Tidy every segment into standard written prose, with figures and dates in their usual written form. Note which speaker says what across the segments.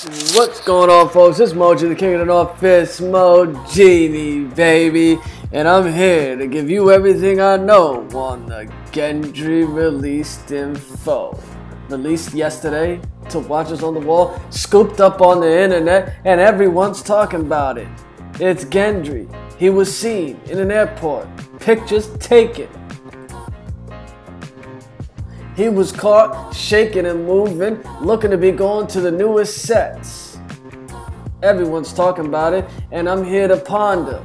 Speaker 1: What's going on, folks? It's Moejii, the king of the North-Fist, MOE-GENIE, baby. And I'm here to give you everything I know on the Gendry released info. Released yesterday to watchers on the wall, scooped up on the internet, and everyone's talking about it. It's Gendry. He was seen in an airport. Pictures taken. He was caught shaking and moving, looking to be going to the newest sets. Everyone's talking about it, and I'm here to ponder.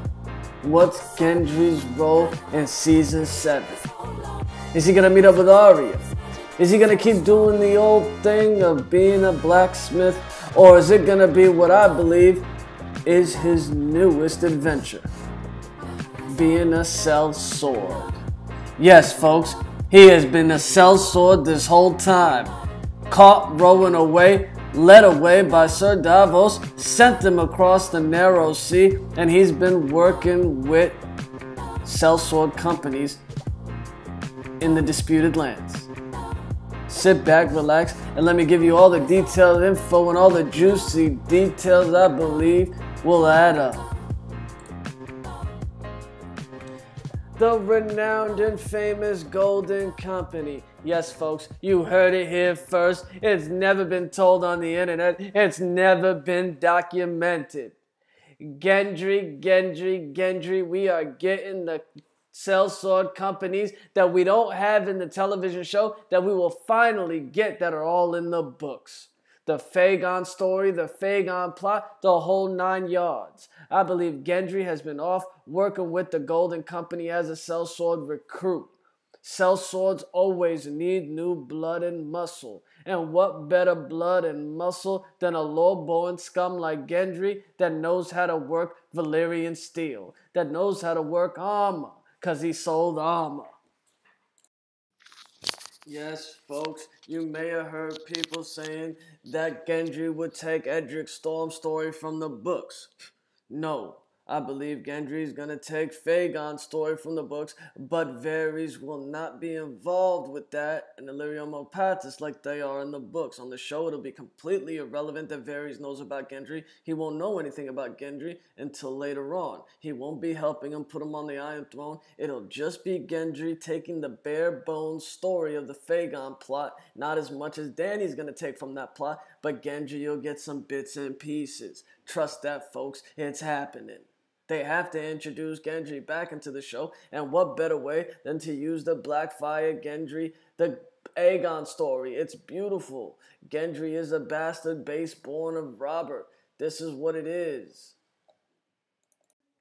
Speaker 1: What's Gendry's role in Season 7? Is he going to meet up with Arya? Is he going to keep doing the old thing of being a blacksmith? Or is it going to be what I believe is his newest adventure? Being a sellsword. Yes, folks. He has been a sellsword this whole time. Caught rowing away, led away by Sir Davos, sent him across the narrow sea, and he's been working with sellsword companies in the disputed lands. Sit back, relax, and let me give you all the detailed info and all the juicy details I believe will add up. The renowned and famous Golden Company. Yes, folks, you heard it here first. It's never been told on the internet. It's never been documented. Gendry, we are getting the sellsword companies that we don't have in the television show that we will finally get that are all in the books. The Fagon story, the Fagon plot, the whole 9 yards. I believe Gendry has been off working with the Golden Company as a sellsword recruit. Sellswords always need new blood and muscle. And what better blood and muscle than a low-born scum like Gendry that knows how to work Valyrian steel, that knows how to work armor, because he sold armor. Yes, folks, you may have heard people saying that Gendry would take Edric Storm's story from the books. No, I believe Gendry is going to take Fagon's story from the books, but Varys will not be involved with that in Illyrio Mopatis like they are in the books. On the show, it'll be completely irrelevant that Varys knows about Gendry. He won't know anything about Gendry until later on. He won't be helping him put him on the Iron Throne. It'll just be Gendry taking the bare bones story of the Fagon plot, not as much as Dany's going to take from that plot, but Gendry will get some bits and pieces. Trust that, folks. It's happening. They have to introduce Gendry back into the show, and what better way than to use the Blackfire Gendry, the Aegon story. It's beautiful. Gendry is a bastard base born of Robert. This is what it is.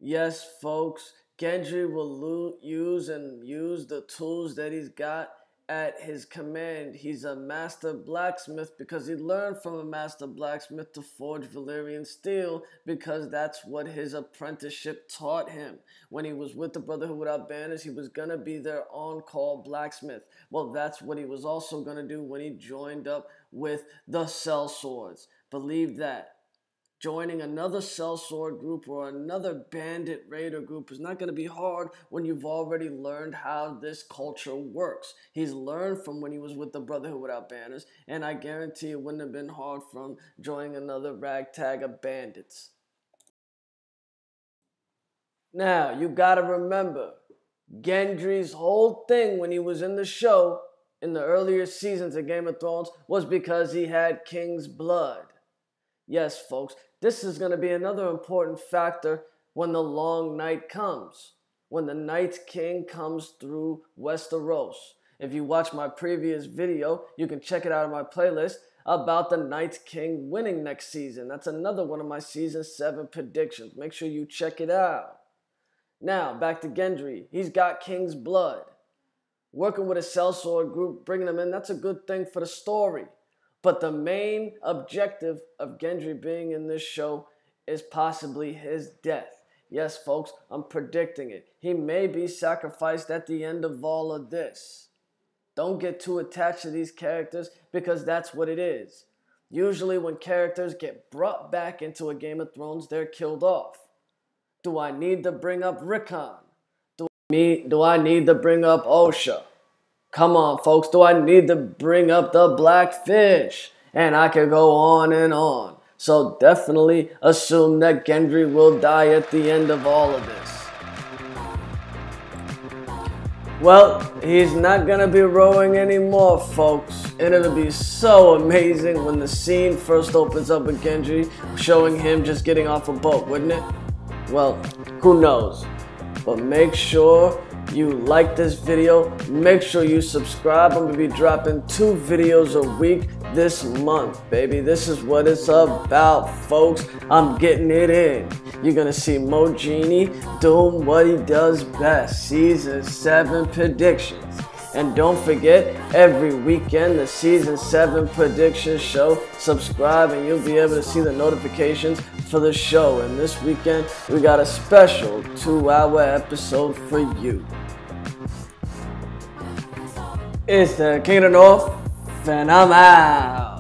Speaker 1: Yes, folks, Gendry will use the tools that he's got at his command. He's a master blacksmith because he learned from a master blacksmith to forge Valyrian steel because that's what his apprenticeship taught him. When he was with the Brotherhood Without Banners, he was going to be their on-call blacksmith. Well, that's what he was also going to do when he joined up with the sellswords. Believe that. Joining another sellsword group or another bandit raider group is not going to be hard when you've already learned how this culture works. He's learned from when he was with the Brotherhood Without Banners, and I guarantee it wouldn't have been hard from joining another ragtag of bandits. Now, you got to remember, Gendry's whole thing when he was in the show in the earlier seasons of Game of Thrones was because he had king's blood. Yes, folks, this is going to be another important factor when the long night comes. When the Night King comes through Westeros. If you watch my previous video, you can check it out on my playlist about the Night King winning next season. That's another one of my Season 7 predictions. Make sure you check it out. Now, back to Gendry. He's got king's blood. Working with a sellsword group, bringing them in, that's a good thing for the story. But the main objective of Gendry being in this show is possibly his death. Yes, folks, I'm predicting it. He may be sacrificed at the end of all of this. Don't get too attached to these characters because that's what it is. Usually when characters get brought back into a Game of Thrones, they're killed off. Do I need to bring up Rickon? Do I need to bring up Osha? Come on, folks, do I need to bring up the Blackfish? And I could go on and on. So definitely assume that Gendry will die at the end of all of this. Well, he's not gonna be rowing anymore, folks, and it'll be so amazing when the scene first opens up with Gendry, showing him just getting off a boat, wouldn't it? Well, who knows? But make sure you like this video, make sure you subscribe. I'm gonna be dropping 2 videos a week this month, baby. This is what it's about, folks. I'm getting it in. You're gonna see MOE-GENIE doing what he does best, Season 7 predictions. And don't forget, every weekend, the Season 7 predictions show. Subscribe and you'll be able to see the notifications for the show. And this weekend, we got a special 2-hour episode for you. It's the King of the North, and I'm out.